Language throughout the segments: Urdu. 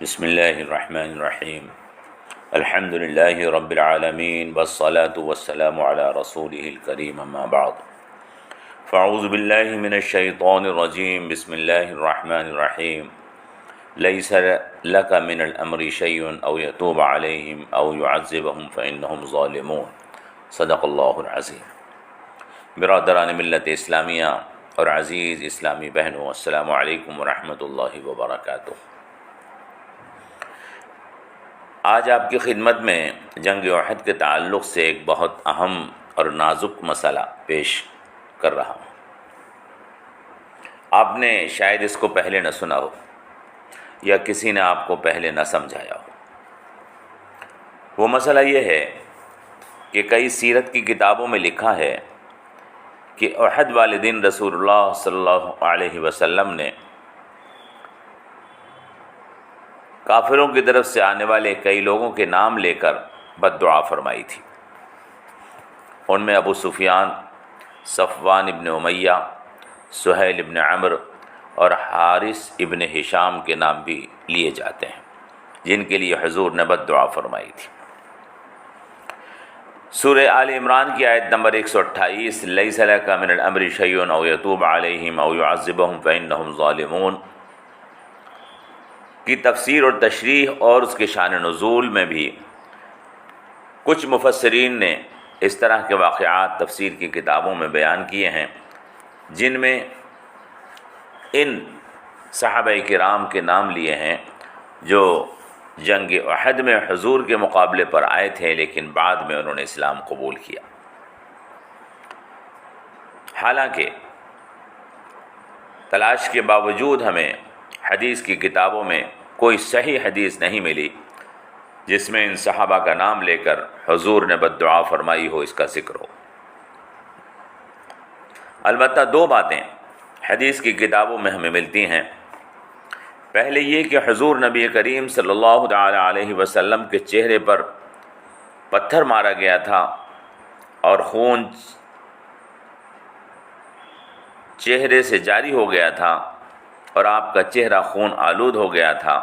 بسم اللہ الرحمن الرحیم الحمد للہ رب العالمین والصلاة والسلام علی رسولہ الکریم اما بعد فاعوذ باللہ من الشیطان الرجیم بسم اللہ الرحمن الرحیم لیس لک من الامر شیء او یتوب علیہم او یعذبہم فانہم ظالمون صدق اللہ العظیم۔ برادران ملت اسلامیہ اور عزیز اسلامی بہنوں، السلام علیکم ورحمۃ اللہ وبرکاتہ۔ آج آپ کی خدمت میں جنگ احد کے تعلق سے ایک بہت اہم اور نازک مسئلہ پیش کر رہا ہوں۔ آپ نے شاید اس کو پہلے نہ سنا ہو یا کسی نے آپ کو پہلے نہ سمجھایا ہو۔ وہ مسئلہ یہ ہے کہ کئی سیرت کی کتابوں میں لکھا ہے کہ احد والے دن رسول اللہ صلی اللہ علیہ وسلم نے کافروں کی طرف سے آنے والے کئی لوگوں کے نام لے کر بد دعا فرمائی تھی۔ ان میں ابو سفیان، صفوان ابن امیہ، سہیل ابن عمرو اور حارث ابن ہشام کے نام بھی لیے جاتے ہیں، جن کے لیے حضور نے بد دعا فرمائی تھی۔ سورہ آل عمران کی آیت نمبر 128 لیس لک من الامر شیء او یتوب علیہم او یعذبہم فانہم ظالمون کی تفسیر اور تشریح اور اس کے شان نزول میں بھی کچھ مفسرین نے اس طرح کے واقعات تفسیر کی کتابوں میں بیان کیے ہیں، جن میں ان صحابہ کرام کے نام لیے ہیں جو جنگ احد میں حضور کے مقابلے پر آئے تھے، لیکن بعد میں انہوں نے اسلام قبول کیا۔ حالانکہ تلاش کے باوجود ہمیں حدیث کی کتابوں میں کوئی صحیح حدیث نہیں ملی جس میں ان صحابہ کا نام لے کر حضور نے بد دعا فرمائی ہو، اس کا ذکر ہو۔ البتہ دو باتیں حدیث کی کتابوں میں ہمیں ملتی ہیں۔ پہلے یہ کہ حضور نبی کریم صلی اللہ تعالی علیہ وسلم کے چہرے پر پتھر مارا گیا تھا اور خون چہرے سے جاری ہو گیا تھا اور آپ کا چہرہ خون آلود ہو گیا تھا،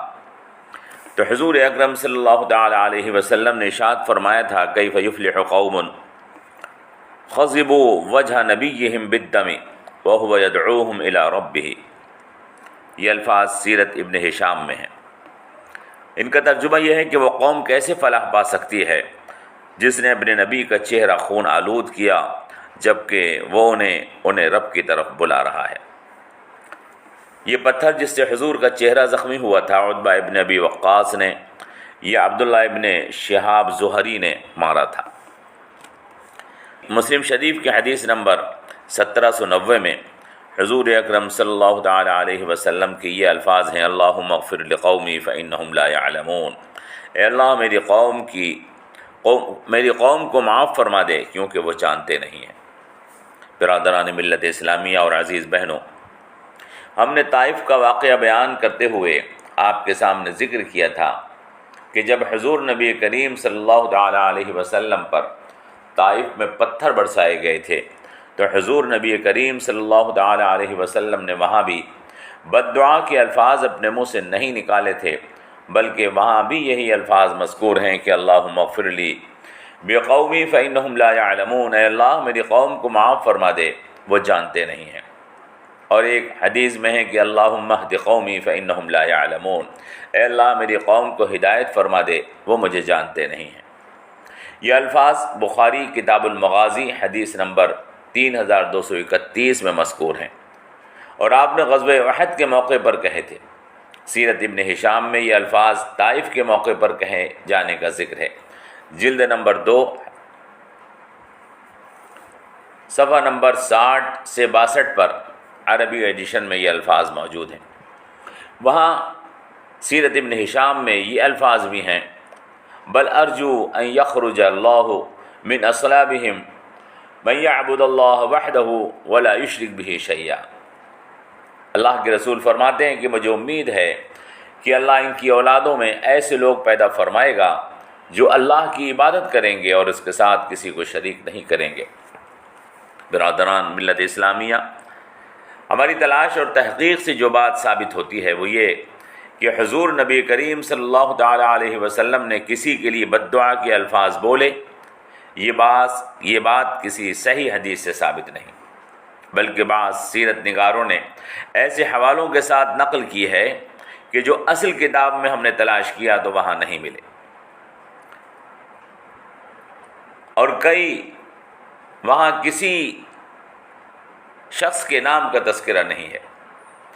تو حضور اکرم صلی اللہ تعالی علیہ وسلم نے ارشاد فرمایا تھا کیف یفلح قوم خضبوا وجہ نبیہم بالدم وہو یدعوہم الی ربہ۔ یہ الفاظ سیرت ابن ہشام میں ہیں۔ ان کا ترجمہ یہ ہے کہ وہ قوم کیسے فلاح پا سکتی ہے جس نے اپنے نبی کا چہرہ خون آلود کیا جبکہ وہ انہیں رب کی طرف بلا رہا ہے۔ یہ پتھر جس سے حضور کا چہرہ زخمی ہوا تھا عتبہ ابن ابی وقاص نے یا عبداللہ ابن شہاب زہری نے مارا تھا۔ مسلم شریف کے حدیث نمبر 1790 میں حضور اکرم صلی اللہ تعالی علیہ وسلم کے یہ الفاظ ہیں اللہم اغفر لقومی فانہم لا یعلمون۔ اے اللہ میری قوم کو معاف فرما دے کیونکہ وہ جانتے نہیں ہیں۔ برادران ملت اسلامیہ اور عزیز بہنوں، ہم نے طائف کا واقعہ بیان کرتے ہوئے آپ کے سامنے ذکر کیا تھا کہ جب حضور نبی کریم صلی اللہ تعالی علیہ وسلم پر طائف میں پتھر برسائے گئے تھے تو حضور نبی کریم صلی اللہ تعالی علیہ وسلم نے وہاں بھی بد دعا کے الفاظ اپنے منہ سے نہیں نکالے تھے، بلکہ وہاں بھی یہی الفاظ مذکور ہیں کہ اللہم اغفر لی بقومی فانہم لا یعلمون۔ اے اللہ میری قوم کو معاف فرما دے، وہ جانتے نہیں ہیں۔ اور ایک حدیث میں ہے کہ اللہم اہد قومی فانہم لا یعلمون۔ اے اللہ میری قوم کو ہدایت فرما دے، وہ مجھے جانتے نہیں ہیں۔ یہ الفاظ بخاری کتاب المغازی حدیث نمبر 3231 میں مذکور ہیں اور آپ نے غزوہ احد کے موقع پر کہے تھے۔ سیرت ابن ہشام میں یہ الفاظ طائف کے موقع پر کہے جانے کا ذکر ہے۔ جلد نمبر 2 صفحہ نمبر 60 سے 62 پر عربی ایڈیشن میں یہ الفاظ موجود ہیں۔ وہاں سیرت ابن ہشام میں یہ الفاظ بھی ہیں بل ارجو ان یخرج اللہ من اصلابہم من یعبد اللہ وحدہ ولا یشرک بہ شیئا۔ اللہ کے رسول فرماتے ہیں کہ مجھے امید ہے کہ اللہ ان کی اولادوں میں ایسے لوگ پیدا فرمائے گا جو اللہ کی عبادت کریں گے اور اس کے ساتھ کسی کو شریک نہیں کریں گے۔ برادران ملت اسلامیہ، ہماری تلاش اور تحقیق سے جو بات ثابت ہوتی ہے وہ یہ کہ حضور نبی کریم صلی اللہ تعالیٰ علیہ وسلم نے کسی کے لیے بد دعا کے الفاظ بولے، یہ بات کسی صحیح حدیث سے ثابت نہیں، بلکہ بعض سیرت نگاروں نے ایسے حوالوں کے ساتھ نقل کی ہے کہ جو اصل کتاب میں ہم نے تلاش کیا تو وہاں نہیں ملے، اور کئی وہاں کسی شخص کے نام کا تذکرہ نہیں ہے،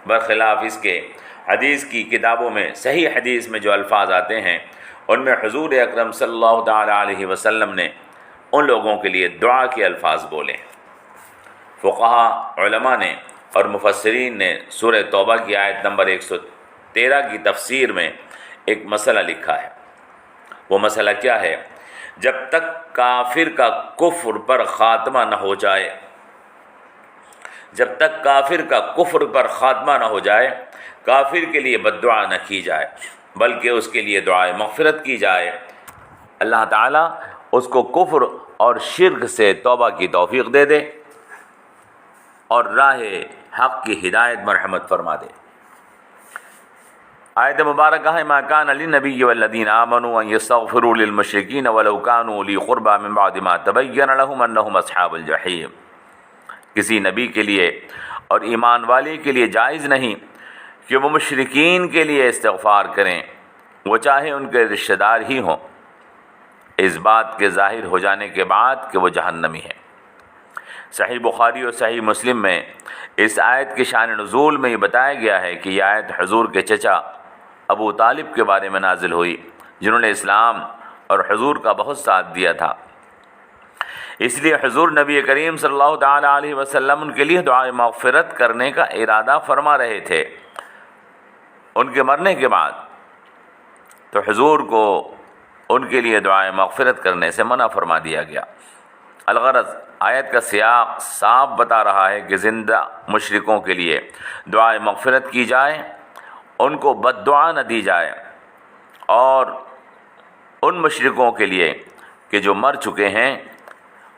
برخلاف اس کے حدیث کی کتابوں میں صحیح حدیث میں جو الفاظ آتے ہیں ان میں حضور اکرم صلی اللہ تعالیٰ علیہ وسلم نے ان لوگوں کے لیے دعا کے الفاظ بولے ہیں۔ فقہا، علماء نے اور مفسرین نے سورہ توبہ کی آیت نمبر 113 کی تفسیر میں ایک مسئلہ لکھا ہے۔ وہ مسئلہ کیا ہے؟ جب تک کافر کا کفر پر خاتمہ نہ ہو جائے، جب تک کافر کا کفر پر خاتمہ نہ ہو جائے، کافر کے لیے بد دعا نہ کی جائے، بلکہ اس کے لیے دعائے مغفرت کی جائے۔ اللہ تعالیٰ اس کو کفر اور شرک سے توبہ کی توفیق دے دے اور راہ حق کی ہدایت مرحمت فرما دے۔ آیت مبارکہ ہے ما کان للنبی والذین آمنوا ان یستغفروا للمشرکین ولو کانوا اولی قربی من بعد ما تبین لهم انہم اصحاب الجحیم۔ کسی نبی کے لیے اور ایمان والے کے لیے جائز نہیں کہ وہ مشرکین کے لیے استغفار کریں، وہ چاہے ان کے رشتہ دار ہی ہوں، اس بات کے ظاہر ہو جانے کے بعد کہ وہ جہنمی ہیں۔ صحیح بخاری اور صحیح مسلم میں اس آیت کی شان نزول میں یہ بتایا گیا ہے کہ یہ آیت حضور کے چچا ابو طالب کے بارے میں نازل ہوئی، جنہوں نے اسلام اور حضور کا بہت ساتھ دیا تھا۔ اس لیے حضور نبی کریم صلی اللہ تعالیٰ علیہ وسلم ان کے لیے دعائے مغفرت کرنے کا ارادہ فرما رہے تھے۔ ان کے مرنے کے بعد تو حضور کو ان کے لیے دعائے مغفرت کرنے سے منع فرما دیا گیا۔ الغرض آیت کا سیاق صاف بتا رہا ہے کہ زندہ مشرکوں کے لیے دعائے مغفرت کی جائے، ان کو بد دعا نہ دی جائے، اور ان مشرکوں کے لیے کہ جو مر چکے ہیں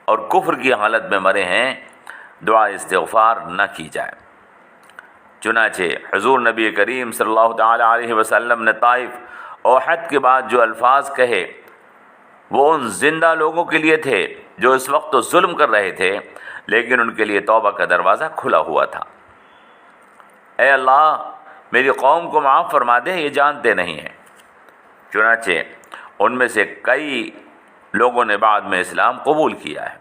اور کفر کی حالت میں مرے ہیں، دعا استغفار نہ کی جائے۔ چنانچہ حضور نبی کریم صلی اللہ تعالیٰ علیہ وسلم نے طائف اور احد کے بعد جو الفاظ کہے وہ ان زندہ لوگوں کے لیے تھے جو اس وقت تو ظلم کر رہے تھے، لیکن ان کے لیے توبہ کا دروازہ کھلا ہوا تھا۔ اے اللہ میری قوم کو معاف فرما دے، یہ جانتے نہیں ہیں۔ چنانچہ ان میں سے کئی لوگوں نے بعد میں اسلام قبول کیا ہے۔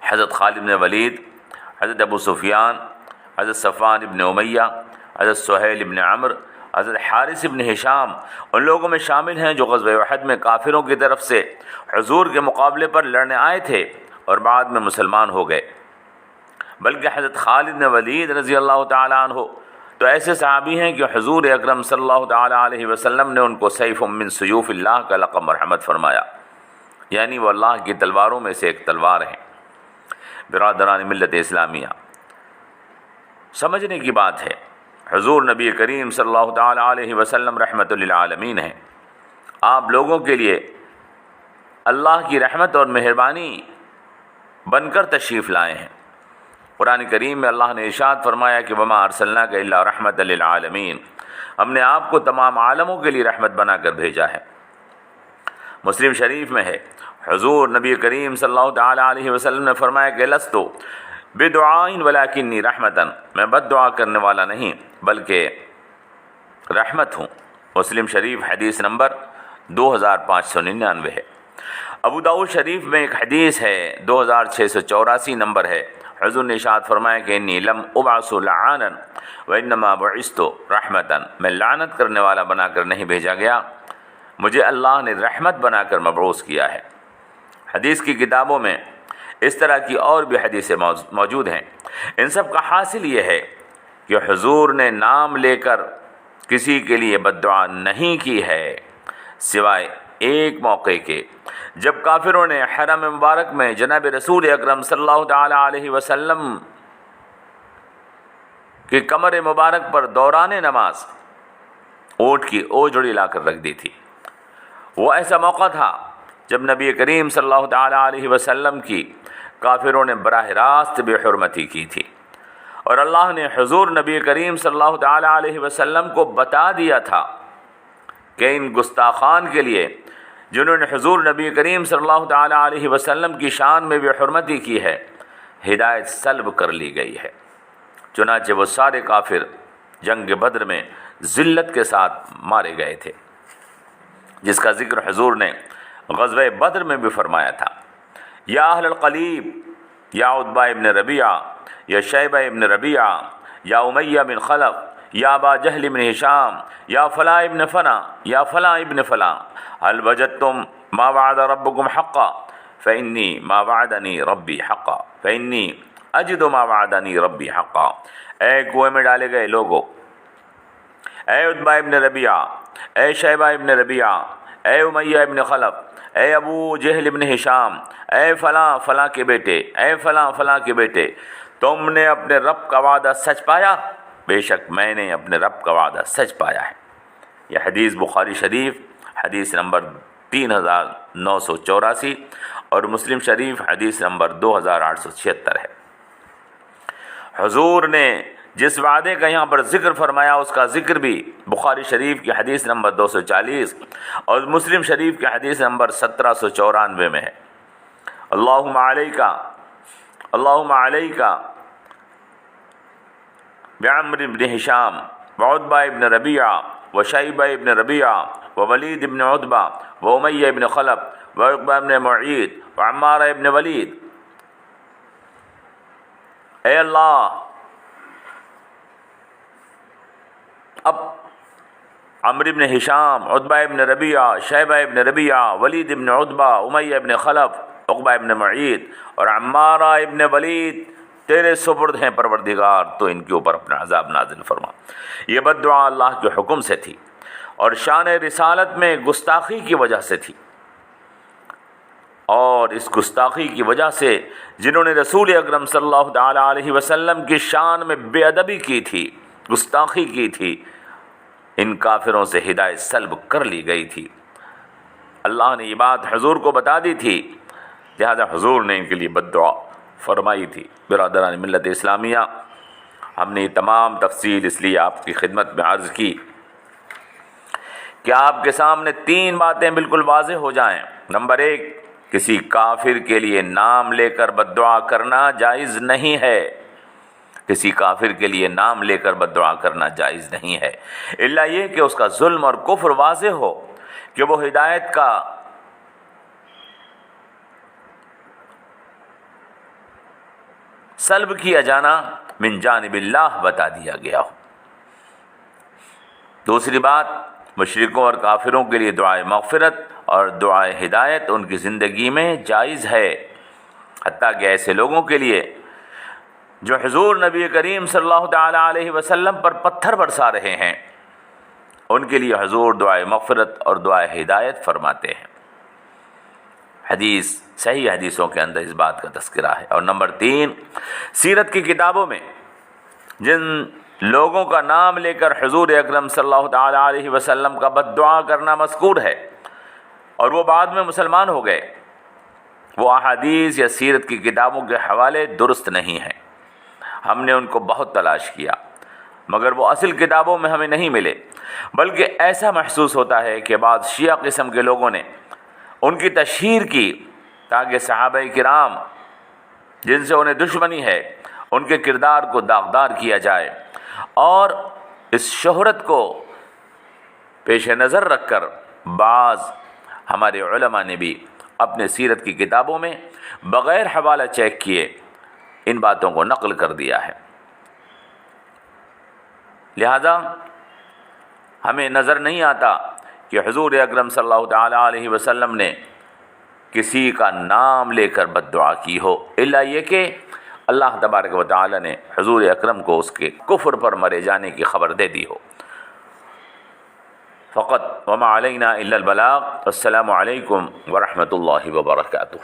حضرت خالد بن ولید، حضرت ابو سفیان، حضرت صفوان بن امیہ، حضرت سہیل بن عمرو، حضرت حارث بن ہشام ان لوگوں میں شامل ہیں جو غزوہ احد میں کافروں کی طرف سے حضور کے مقابلے پر لڑنے آئے تھے اور بعد میں مسلمان ہو گئے۔ بلکہ حضرت خالد بن ولید رضی اللہ تعالیٰ عنہ تو ایسے صحابی ہیں کہ حضور اکرم صلی اللہ تعالیٰ علیہ وسلم نے ان کو سیف من سیوف اللہ کا لقب مرحمت فرمایا، یعنی وہ اللہ کی تلواروں میں سے ایک تلوار ہیں۔ برادران ملت اسلامیہ، سمجھنے کی بات ہے، حضور نبی کریم صلی اللہ تعالیٰ علیہ وسلم رحمت للعالمین ہیں۔ آپ لوگوں کے لیے اللہ کی رحمت اور مہربانی بن کر تشریف لائے ہیں۔ قرآن کریم میں اللہ نے ارشاد فرمایا کہ وما ارسلناک الا رحمت للعالمین، ہم نے آپ کو تمام عالموں کے لیے رحمت بنا کر بھیجا ہے۔ مسلم شریف میں ہے، حضور نبی کریم صلی اللہ تعالیٰ علیہ وسلم نے فرمایا کہ لستو بدعائن ولکنی رحمتن، میں بد دعا کرنے والا نہیں بلکہ رحمت ہوں۔ مسلم شریف حدیث نمبر 2599 ہے۔ ابو داؤد شریف میں ایک حدیث ہے 2684 نمبر ہے۔ حضور نے ارشاد فرمایا کہ انی لم ابعث لعانا وانما بعثت رحمتا، میں لعنت کرنے والا بنا کر نہیں بھیجا گیا، مجھے اللہ نے رحمت بنا کر مبعوث کیا ہے۔ حدیث کی کتابوں میں اس طرح کی اور بھی حدیثیں موجود ہیں۔ ان سب کا حاصل یہ ہے کہ حضور نے نام لے کر کسی کے لیے بد دعا نہیں کی ہے، سوائے ایک موقع کے جب کافروں نے حرم مبارک میں جناب رسول اکرم صلی اللہ تعالیٰ علیہ وسلم کی کمر مبارک پر دوران نماز اونٹ کی اوجڑی لا کر رکھ دی تھی۔ وہ ایسا موقع تھا جب نبی کریم صلی اللہ تعالیٰ علیہ وسلم کی کافروں نے براہ راست بے حرمتی کی تھی، اور اللہ نے حضور نبی کریم صلی اللہ تعالیٰ علیہ وسلم کو بتا دیا تھا کہ ان گستاخان کے لیے جنہوں نے حضور نبی کریم صلی اللہ تعالیٰ علیہ وسلم کی شان میں بے حرمتی کی ہے، ہدایت سلب کر لی گئی ہے۔ چنانچہ وہ سارے کافر جنگ بدر میں ذلت کے ساتھ مارے گئے تھے، جس کا ذکر حضور نے غزوہ بدر میں بھی فرمایا تھا۔ یا اہل القلیب، یا عتبہ ابن ربیعہ، یا شیبہ ابن ربیعہ، یا امیہ بن خلف، یا ابا جہل ابن ہشام، یا فلاں ابن فلاں، یا فلاں ابن فلاں، هل وجدتم ما وعد ربكم حقا فإني ما وعدنی ربی حقا فإنی اجد ما وعدنی ربی حقا۔ اے کنویں میں ڈالے گئے لوگو، اے عتبہ ابن ربیعہ، اے شیبہ ابن ربیعہ، اے امیہ ابن خلف، اے ابو جہل ابن ہشام، اے فلاں فلاں کے بیٹے، اے فلاں فلاں کے بیٹے، تم نے اپنے رب کا وعدہ سچ پایا؟ بے شک میں نے اپنے رب کا وعدہ سچ پایا ہے۔ یہ حدیث بخاری شریف حدیث نمبر 3984 اور مسلم شریف حدیث نمبر 2876 ہے۔ حضور نے جس وعدے کا یہاں پر ذکر فرمایا اس کا ذکر بھی بخاری شریف کی حدیث نمبر 240 اور مسلم شریف کی حدیث نمبر 1794 میں ہے۔ اللہم علیکا بعمر بن ہشام وعتبہ ابن ربیعہ وشیبہ ابن ربیعہ وولید ابن عتبہ وامیہ ابن خلف وعقبہ ابن معید وعمارہ ابن ولید۔ اے اللہ، اب عمر ابن ہشام، عتبہ ابن ربیعہ، شیبہ ابن ربیعہ، ولید ابن عتبہ، امیہ ابن خلف، عقبہ ابن معید اور عمارہ ابن ولید تیرے سپرد ہیں پروردگار، تو ان کے اوپر اپنا عذاب نازل فرما۔ یہ بد دعا اللہ کے حکم سے تھی اور شان رسالت میں گستاخی کی وجہ سے تھی، اور اس گستاخی کی وجہ سے جنہوں نے رسول اکرم صلی اللہ تعالیٰ علیہ وسلم کی شان میں بے ادبی کی تھی، گستاخی کی تھی، ان کافروں سے ہدایت سلب کر لی گئی تھی۔ اللہ نے یہ بات حضور کو بتا دی تھی، لہذا حضور نے ان کے لیے بد دعا فرمائی تھی۔ برادران ملت اسلامیہ، ہم نے یہ تمام تفصیل اس لیے آپ کی خدمت میں عرض کی کہ آپ کے سامنے 3 باتیں بالکل واضح ہو جائیں۔ نمبر 1، کسی کافر کے لیے نام لے کر بد دعا کرنا جائز نہیں ہے، کسی کافر کے لیے نام لے کر بد دعا کرنا جائز نہیں ہے، الا یہ کہ اس کا ظلم اور کفر واضح ہو، کہ وہ ہدایت کا سلب کیا جانا من جانب اللہ بتا دیا گیا ہو۔ دوسری بات، مشرکوں اور کافروں کے لیے دعائے مغفرت اور دعائے ہدایت ان کی زندگی میں جائز ہے، حتیٰ کہ ایسے لوگوں کے لیے جو حضور نبی کریم صلی اللہ تعالیٰ علیہ وسلم پر پتھر برسا رہے ہیں، ان کے لیے حضور دعائے مغفرت اور دعائے ہدایت فرماتے ہیں۔ صحیح حدیثوں کے اندر اس بات کا تذکرہ ہے۔ اور نمبر 3، سیرت کی کتابوں میں جن لوگوں کا نام لے کر حضور اکرم صلی اللہ تعالیٰ علیہ وسلم کا بد دعا کرنا مذکور ہے اور وہ بعد میں مسلمان ہو گئے، وہ احادیث یا سیرت کی کتابوں کے حوالے درست نہیں ہیں۔ ہم نے ان کو بہت تلاش کیا مگر وہ اصل کتابوں میں ہمیں نہیں ملے، بلکہ ایسا محسوس ہوتا ہے کہ بعض شیعہ قسم کے لوگوں نے ان کی تشہیر کی تاکہ صحابہ کرام جن سے انہیں دشمنی ہے ان کے کردار کو داغدار کیا جائے، اور اس شہرت کو پیش نظر رکھ کر بعض ہمارے علماء نے بھی اپنے سیرت کی کتابوں میں بغیر حوالہ چیک کیے ان باتوں کو نقل کر دیا ہے۔ لہذا ہمیں نظر نہیں آتا کہ حضور اکرم صلی اللہ تعالیٰ علیہ وسلم نے کسی کا نام لے کر بد دعا کی ہو، الا یہ کہ اللہ تبارک و تعالیٰ نے حضور اکرم کو اس کے کفر پر مرے جانے کی خبر دے دی ہو۔ فقط وما علینا الا البلاغ۔ السلام علیکم ورحمۃ اللہ وبرکاتہ۔